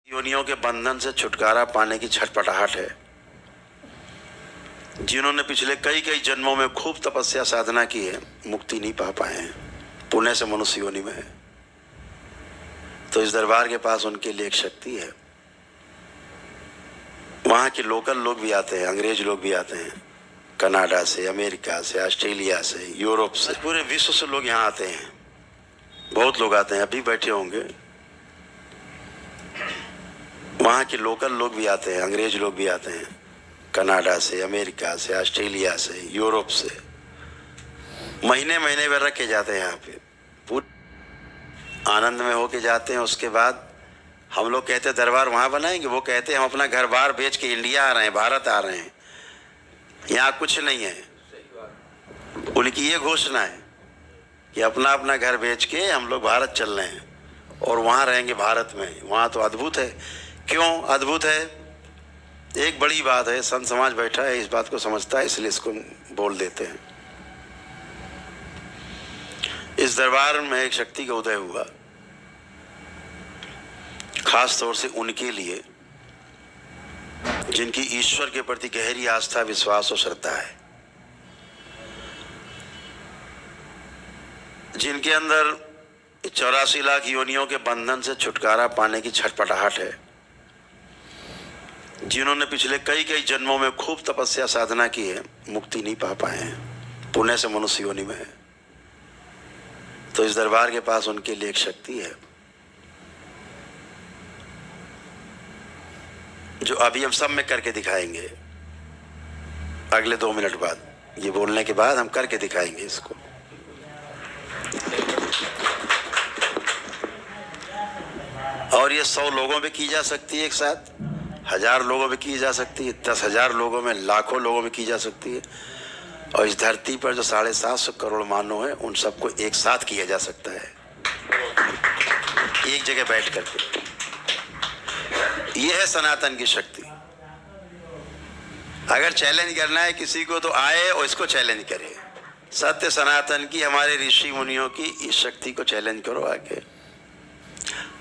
योनियों के बंधन से छुटकारा पाने की छटपटाहट है। जिन्होंने पिछले कई कई जन्मों में खूब तपस्या साधना की है, मुक्ति नहीं पा पाए हैं, पुण्य से मनुष्य योनि में है। तो इस दरबार के पास उनके लिए एक शक्ति है। वहाँ के लोकल लोग भी आते हैं, अंग्रेज लोग भी आते हैं, कनाडा से, अमेरिका से, ऑस्ट्रेलिया से, यूरोप से, पूरे विश्व से लोग यहाँ आते हैं। बहुत लोग आते हैं, अभी बैठे होंगे। वहाँ के लोकल लोग भी आते हैं, अंग्रेज लोग भी आते हैं, कनाडा से, अमेरिका से, ऑस्ट्रेलिया से, यूरोप से। महीने महीने में रख के जाते हैं यहाँ पे, पूरे आनंद में होके जाते हैं। उसके बाद हम लोग कहते हैं दरबार वहाँ बनाएंगे, वो कहते हैं हम अपना घर बार बेच के इंडिया आ रहे हैं, भारत आ रहे हैं, यहाँ कुछ नहीं है। उनकी ये घोषणा है कि अपना अपना घर बेच के हम लोग भारत चल रहे हैं और वहाँ रहेंगे भारत में। वहाँ तो अद्भुत है। क्यों अद्भुत है? एक बड़ी बात है, संत समाज बैठा है, इस बात को समझता है, इसलिए इसको बोल देते हैं। इस दरबार में एक शक्ति का उदय हुआ, खास तौर से उनके लिए जिनकी ईश्वर के प्रति गहरी आस्था, विश्वास और श्रद्धा है, जिनके अंदर 84 लाख योनियों के बंधन से छुटकारा पाने की छटपटाहट है, जिन्होंने पिछले कई कई जन्मों में खूब तपस्या साधना की है, मुक्ति नहीं पा पाए हैं, पुण्य से मनुष्य योनि में है। तो इस दरबार के पास उनके लिए एक शक्ति है, जो अभी हम सब में करके दिखाएंगे। अगले 2 मिनट बाद, ये बोलने के बाद हम करके दिखाएंगे इसको। और ये 100 लोगों में की जा सकती है, एक साथ 1000 लोगों में की जा सकती है, 10,000 लोगों में, लाखों लोगों में की जा सकती है। और इस धरती पर जो 750 करोड़ मानव है, उन सबको एक साथ किया जा सकता है, एक जगह बैठ करके। ये है सनातन की शक्ति। अगर चैलेंज करना है किसी को, तो आए और इसको चैलेंज करे। सत्य सनातन की, हमारे ऋषि मुनियों की इस शक्ति को चैलेंज करो आके।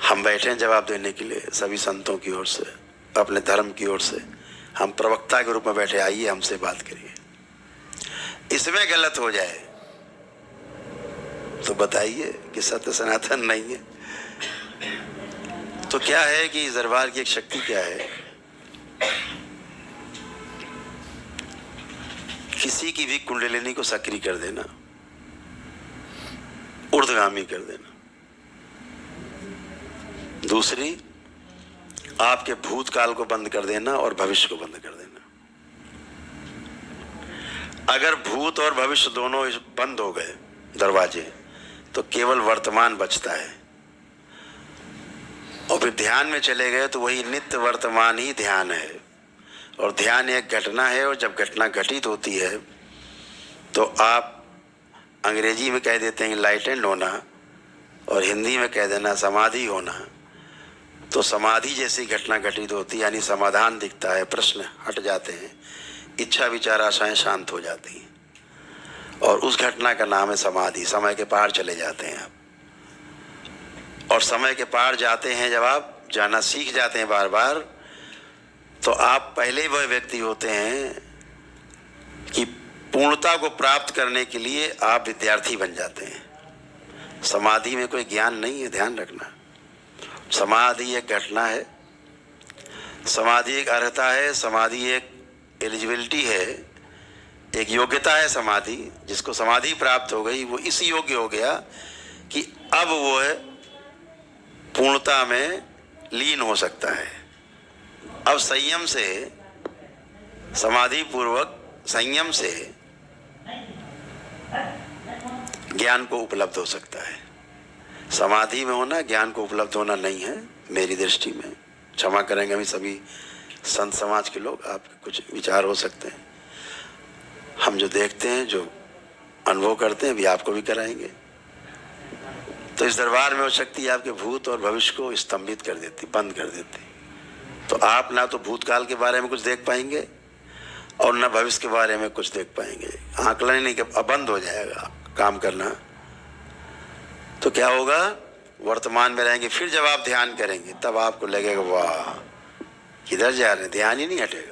हम बैठे हैं जवाब देने के लिए, सभी संतों की ओर से, अपने धर्म की ओर से। हम प्रवक्ता के रूप में बैठे, आइए हमसे बात करिए। इसमें गलत हो जाए तो बताइए कि सत्य सनातन नहीं है। तो क्या है कि इस दरबार की एक शक्ति क्या है? किसी की भी कुंडलिनी को सक्रिय कर देना, ऊर्ध्वगामी कर देना। दूसरी, आपके भूतकाल को बंद कर देना और भविष्य को बंद कर देना। अगर भूत और भविष्य दोनों बंद हो गए दरवाजे, तो केवल वर्तमान बचता है। और फिर ध्यान में चले गए तो वही नित्य वर्तमान ही ध्यान है। और ध्यान एक घटना है, और जब घटना घटित होती है तो आप अंग्रेजी में कह देते हैं इनलाइटेंड होना, और हिंदी में कह देना समाधि होना। तो समाधि जैसी घटना घटित होती है, यानी समाधान दिखता है, प्रश्न हट जाते हैं, इच्छा विचार आशाएं शांत हो जाती हैं, और उस घटना का नाम है समाधि। समय के पार चले जाते हैं आप। और समय के पार जाते हैं जब आप जाना सीख जाते हैं बार बार, तो आप पहले ही वह व्यक्ति होते हैं कि पूर्णता को प्राप्त करने के लिए आप विद्यार्थी बन जाते हैं। समाधि में कोई ज्ञान नहीं है, ध्यान रखना। समाधि एक घटना है, समाधि एक अर्हता है, समाधि एक एलिजिबिलिटी है, एक योग्यता है। समाधि, जिसको समाधि प्राप्त हो गई, वो इस योग्य हो गया कि अब वो है पूर्णता में लीन हो सकता है। अब संयम से, समाधि पूर्वक संयम से ज्ञान को उपलब्ध हो सकता है। समाधि में होना ज्ञान को उपलब्ध होना नहीं है मेरी दृष्टि में। क्षमा करेंगे हम सभी संत समाज के लोग, आपके कुछ विचार हो सकते हैं। हम जो देखते हैं, जो अनुभव करते हैं, भी आपको भी कराएंगे। तो इस दरबार में वो शक्ति आपके भूत और भविष्य को स्तंभित कर देती, बंद कर देती। तो आप ना तो भूतकाल के बारे में कुछ देख पाएंगे और ना भविष्य के बारे में कुछ देख पाएंगे। आकलन नहीं, कि बंद हो जाएगा काम करना। तो क्या होगा? वर्तमान में रहेंगे, फिर जब आप ध्यान करेंगे तब आपको लगेगा वाह किधर जा रहे हैं, ध्यान ही नहीं हटेगा।